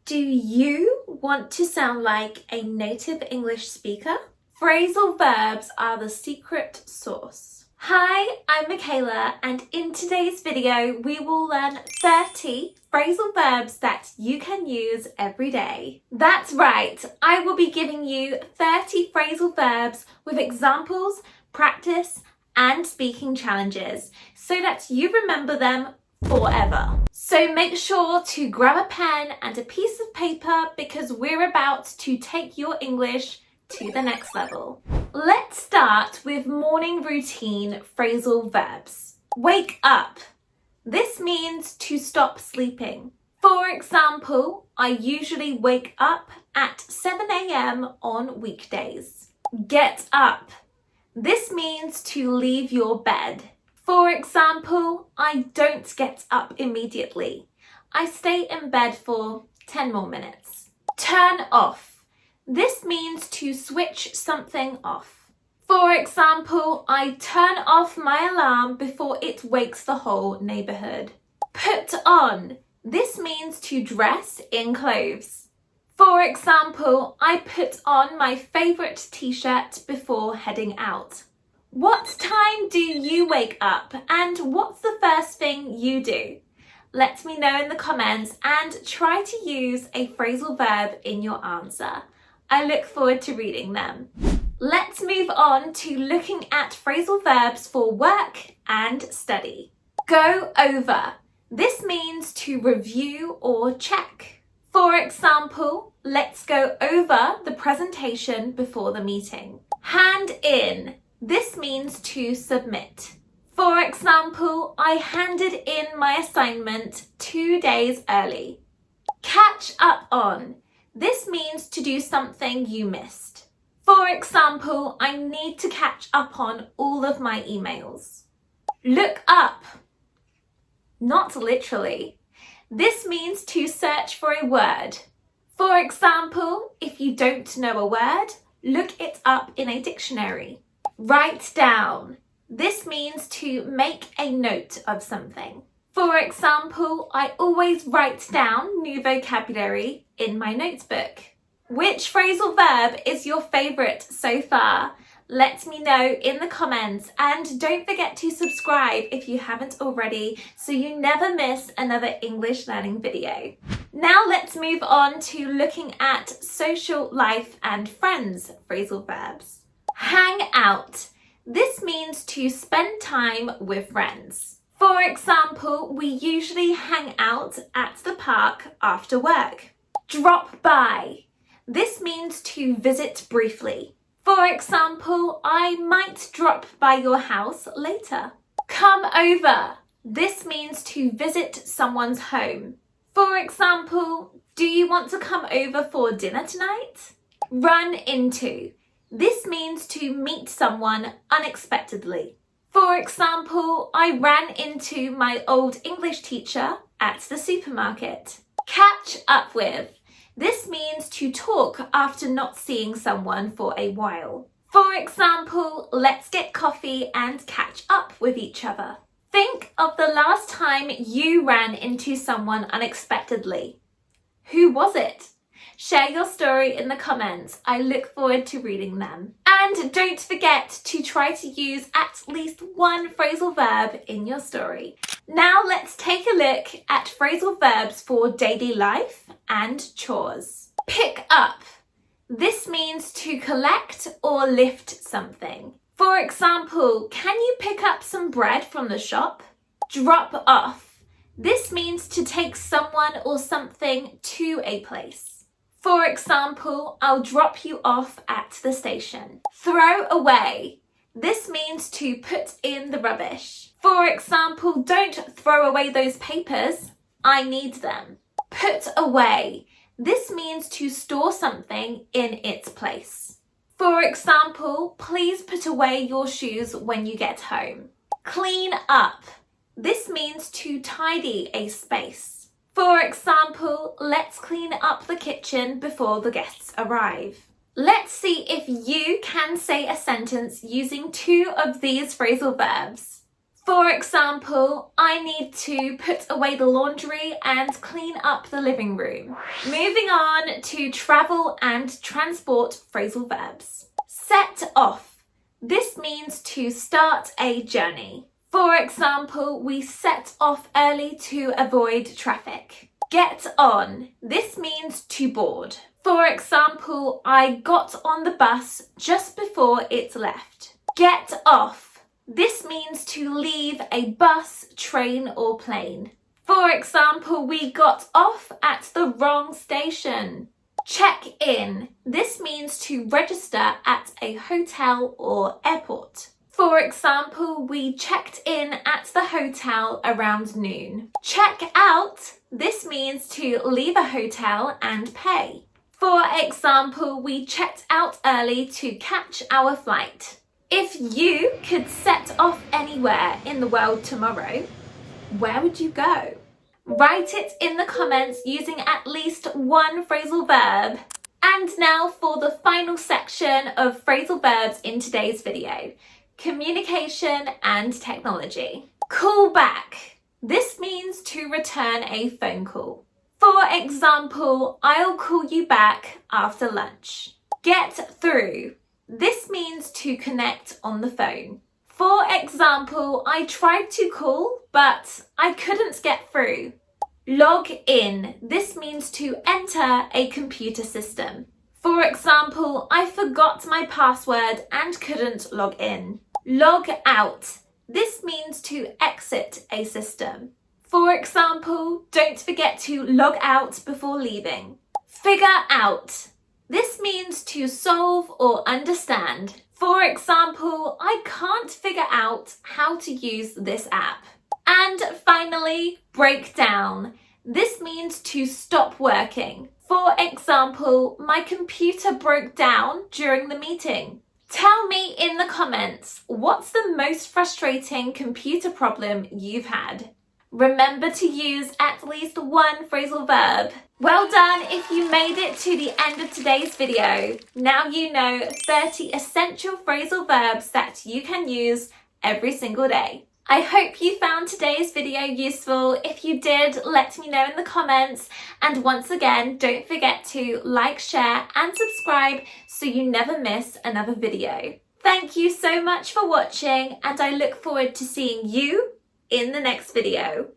Do you want to sound like a native English speaker? Phrasal verbs are the secret sauce. Hi, I'm Michaela, and in today's video we will learn 30 phrasal verbs that you can use every day. That's right, I will be giving you 30 phrasal verbs with examples, practice, and speaking challenges so that you remember them forever. So make sure to grab a pen and a piece of paper because we're about to take your English to the next level. Let's start with morning routine phrasal verbs. Wake up. This means to stop sleeping. For example, I usually wake up at 7 a.m. on weekdays. Get up. This means to leave your bed. For example, I don't get up immediately. I stay in bed for 10 more minutes. Turn off. This means to switch something off. For example, I turn off my alarm before it wakes the whole neighborhood. Put on. This means to dress in clothes. For example, I put on my favorite t-shirt before heading out. What time do you wake up and what's the first thing you do? Let me know in the comments and try to use a phrasal verb in your answer. I look forward to reading them. Let's move on to looking at phrasal verbs for work and study. Go over. This means to review or check. For example, let's go over the presentation before the meeting. Hand in. This means to submit. For example, I handed in my assignment 2 days early. Catch up on. This means to do something you missed. For example, I need to catch up on all of my emails. Look up. Not literally. This means to search for a word. For example, if you don't know a word, look it up in a dictionary. Write down. This means to make a note of something. For example, I always write down new vocabulary in my notebook. Which phrasal verb is your favourite so far? Let me know in the comments and don't forget to subscribe if you haven't already so you never miss another English learning video. Now let's move on to looking at social life and friends phrasal verbs. Hang out. This means to spend time with friends. For example, we usually hang out at the park after work. Drop by. This means to visit briefly. For example, I might drop by your house later. Come over. This means to visit someone's home. For example, do you want to come over for dinner tonight? Run into. This means to meet someone unexpectedly. For example, I ran into my old English teacher at the supermarket. Catch up with. This means to talk after not seeing someone for a while. For example, let's get coffee and catch up with each other. Think of the last time you ran into someone unexpectedly. Who was it? Share your story in the comments. I look forward to reading them. And don't forget to try to use at least one phrasal verb in your story. Now let's take a look at phrasal verbs for daily life and chores. Pick up. This means to collect or lift something. For example, can you pick up some bread from the shop? Drop off. This means to take someone or something to a place. For example, I'll drop you off at the station. Throw away. This means to put in the rubbish. For example, don't throw away those papers. I need them. Put away. This means to store something in its place. For example, please put away your shoes when you get home. Clean up. This means to tidy a space. For example, let's clean up the kitchen before the guests arrive. Let's see if you can say a sentence using two of these phrasal verbs. For example, I need to put away the laundry and clean up the living room. Moving on to travel and transport phrasal verbs. Set off. This means to start a journey. For example, we set off early to avoid traffic. Get on. This means to board. For example, I got on the bus just before it left. Get off. This means to leave a bus, train or plane. For example, we got off at the wrong station. Check in. This means to register at a hotel or airport. For example, we checked in at the hotel around noon. Check out. This means to leave a hotel and pay. For example, we checked out early to catch our flight. If you could set off anywhere in the world tomorrow, where would you go? Write it in the comments using at least one phrasal verb. And now for the final section of phrasal verbs in today's video, communication and technology. Call back. This means to return a phone call. For example, I'll call you back after lunch. Get through. This means to connect on the phone. For example, I tried to call, but I couldn't get through. Log in. This means to enter a computer system. For example, I forgot my password and couldn't log in. Log out. This means to exit a system. For example, don't forget to log out before leaving. Figure out. This means to solve or understand. For example, I can't figure out how to use this app. And finally, break down. This means to stop working. For example, my computer broke down during the meeting. Tell me in the comments, what's the most frustrating computer problem you've had? Remember to use at least one phrasal verb. Well done if you made it to the end of today's video. Now you know 30 essential phrasal verbs that you can use every single day. I hope you found today's video useful. If you did, let me know in the comments. And once again, don't forget to like, share and subscribe so you never miss another video. Thank you so much for watching and I look forward to seeing you in the next video.